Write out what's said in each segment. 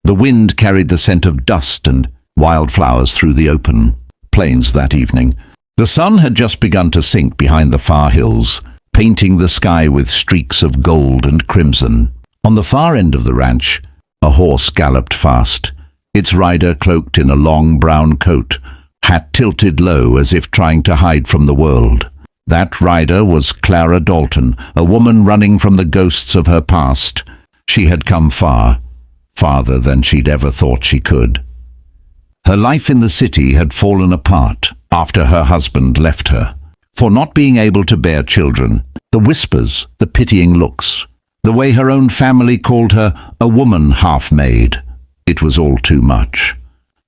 The wind carried the scent of dust and wildflowers through the open plains that evening. The sun had just begun to sink behind the far hills, painting the sky with streaks of gold and crimson. On the far end of the ranch, a horse galloped fast, its rider cloaked in a long brown coat, hat tilted low as if trying to hide from the world. That rider was Clara Dalton, a woman running from the ghosts of her past. She had come far, farther than she'd ever thought she could. Her life in the city had fallen apart after her husband left her. For not being able to bear children, the whispers, the pitying looks, the way her own family called her a woman half-made. It was all too much.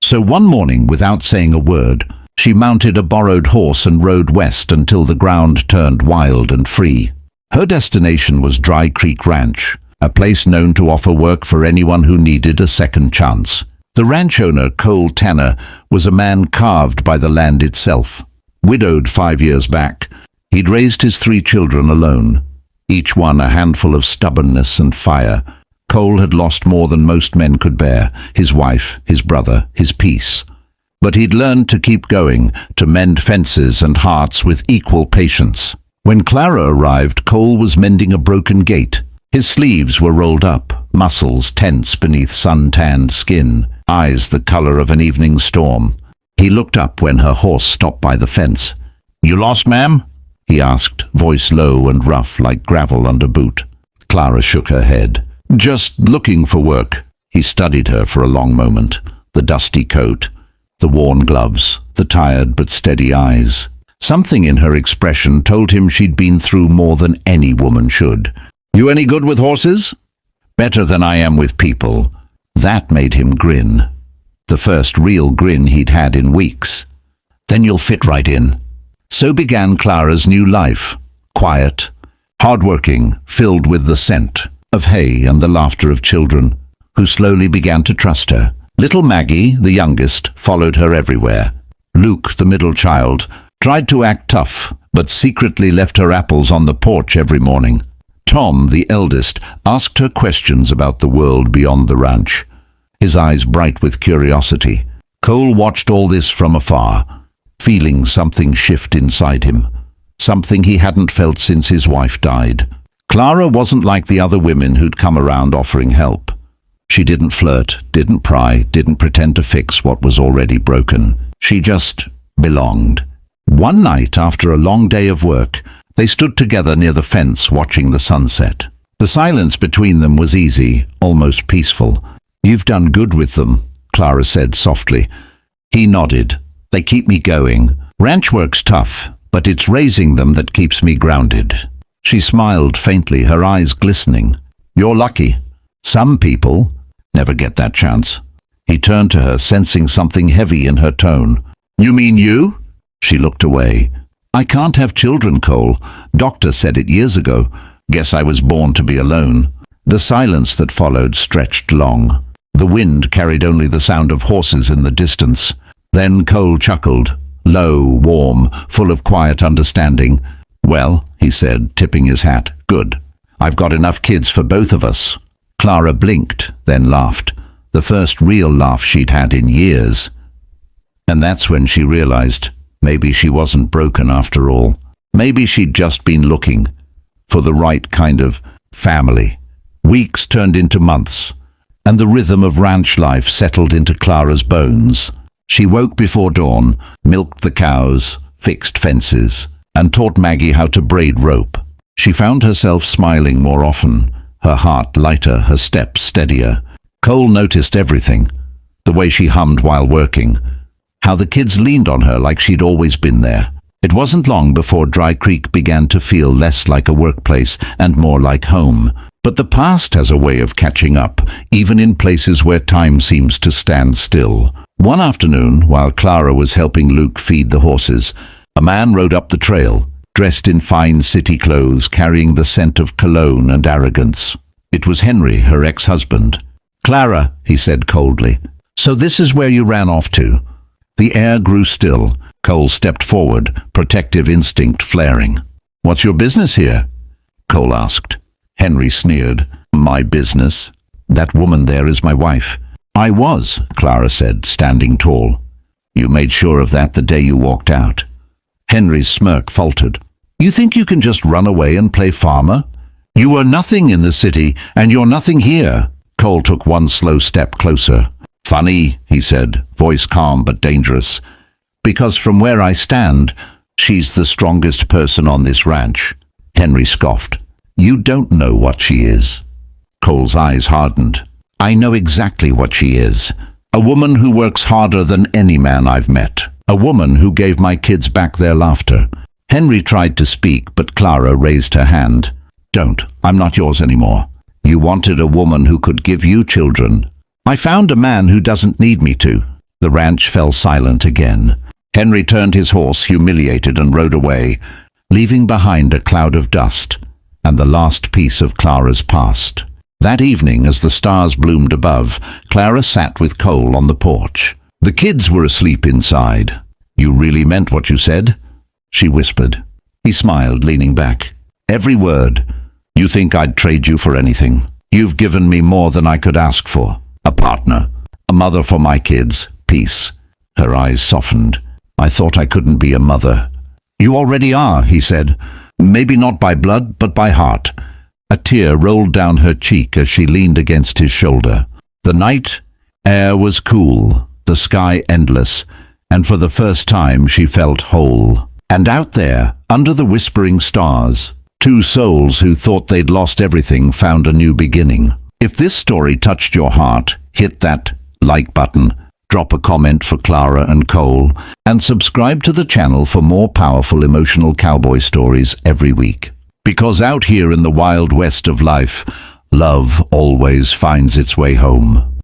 So one morning, without saying a word, she mounted a borrowed horse and rode west until the ground turned wild and free. Her destination was Dry Creek Ranch, a place known to offer work for anyone who needed a second chance. The ranch owner, Cole Tanner, was a man carved by the land itself. Widowed 5 years back, he'd raised his 3 children alone, each one a handful of stubbornness and fire. Cole had lost more than most men could bear, his wife, his brother, his peace. But he'd learned to keep going, to mend fences and hearts with equal patience. When Clara arrived, Cole was mending a broken gate. His sleeves were rolled up, muscles tense beneath sun-tanned skin, eyes the color of an evening storm. He looked up when her horse stopped by the fence. "You lost, ma'am?" he asked, voice low and rough like gravel under boot. Clara shook her head. "Just looking for work." He studied her for a long moment. The dusty coat, the worn gloves, the tired but steady eyes. Something in her expression told him she'd been through more than any woman should. "You any good with horses?" "Better than I am with people." That made him grin. The first real grin he'd had in weeks. "Then you'll fit right in." So began Clara's new life. Quiet, hardworking, filled with the scent of hay and the laughter of children, who slowly began to trust her. Little Maggie, the youngest, followed her everywhere. Luke, the middle child, tried to act tough, but secretly left her apples on the porch every morning. Tom, the eldest, asked her questions about the world beyond the ranch, his eyes bright with curiosity. Cole watched all this from afar, feeling something shift inside him, something he hadn't felt since his wife died. Clara wasn't like the other women who'd come around offering help. She didn't flirt, didn't pry, didn't pretend to fix what was already broken. She just belonged. One night, after a long day of work, they stood together near the fence watching the sunset. The silence between them was easy, almost peaceful. "You've done good with them," Clara said softly. He nodded. "They keep me going. Ranch work's tough, but it's raising them that keeps me grounded." She smiled faintly, her eyes glistening. "You're lucky. Some people never get that chance." He turned to her, sensing something heavy in her tone. "You mean you?" She looked away. "I can't have children, Cole. Doctor said it years ago. Guess I was born to be alone." The silence that followed stretched long. The wind carried only the sound of horses in the distance. Then Cole chuckled, low, warm, full of quiet understanding. "Well," he said, tipping his hat, "good. I've got enough kids for both of us." Clara blinked, then laughed, the first real laugh she'd had in years. And that's when she realized maybe she wasn't broken after all. Maybe she'd just been looking for the right kind of family. Weeks turned into months, and the rhythm of ranch life settled into Clara's bones. She woke before dawn, milked the cows, fixed fences, and taught Maggie how to braid rope. She found herself smiling more often, her heart lighter, her steps steadier. Cole noticed everything, the way she hummed while working, how the kids leaned on her like she'd always been there. It wasn't long before Dry Creek began to feel less like a workplace and more like home. But the past has a way of catching up, even in places where time seems to stand still. One afternoon, while Clara was helping Luke feed the horses, a man rode up the trail, dressed in fine city clothes, carrying the scent of cologne and arrogance. It was Henry, her ex-husband. "Clara," he said coldly, "so this is where you ran off to?" The air grew still. Cole stepped forward, protective instinct flaring. "What's your business here?" Cole asked. Henry sneered. "My business? That woman there is my wife. I was, Clara said, standing tall. You made sure of that the day you walked out. Henry's smirk faltered. You think you can just run away and play farmer? You were nothing in the city, and you're nothing here. Cole took one slow step closer. Funny, he said, voice calm but dangerous. Because from where I stand, she's the strongest person on this ranch. Henry scoffed. You don't know what she is. Cole's eyes hardened. I know exactly what she is. A woman who works harder than any man I've met. A woman who gave my kids back their laughter. Henry tried to speak, but Clara raised her hand. Don't. I'm not yours anymore. You wanted a woman who could give you children. I found a man who doesn't need me to. The ranch fell silent again. Henry turned his horse, humiliated, and rode away, leaving behind a cloud of dust and the last piece of Clara's past. That evening, as the stars bloomed above, Clara sat with Cole on the porch. The kids were asleep inside. You really meant what you said? She whispered. He smiled, leaning back. Every word. You think I'd trade you for anything? You've given me more than I could ask for. A partner. A mother for my kids. Peace. Her eyes softened. I thought I couldn't be a mother. You already are, he said. Maybe not by blood, but by heart. A tear rolled down her cheek as she leaned against his shoulder. The night air was cool, the sky endless, and for the first time she felt whole. And out there, under the whispering stars, two souls who thought they'd lost everything found a new beginning. If this story touched your heart, hit that like button, drop a comment for Clara and Cole, and subscribe to the channel for more powerful emotional cowboy stories every week. Because out here in the wild west of life, love always finds its way home.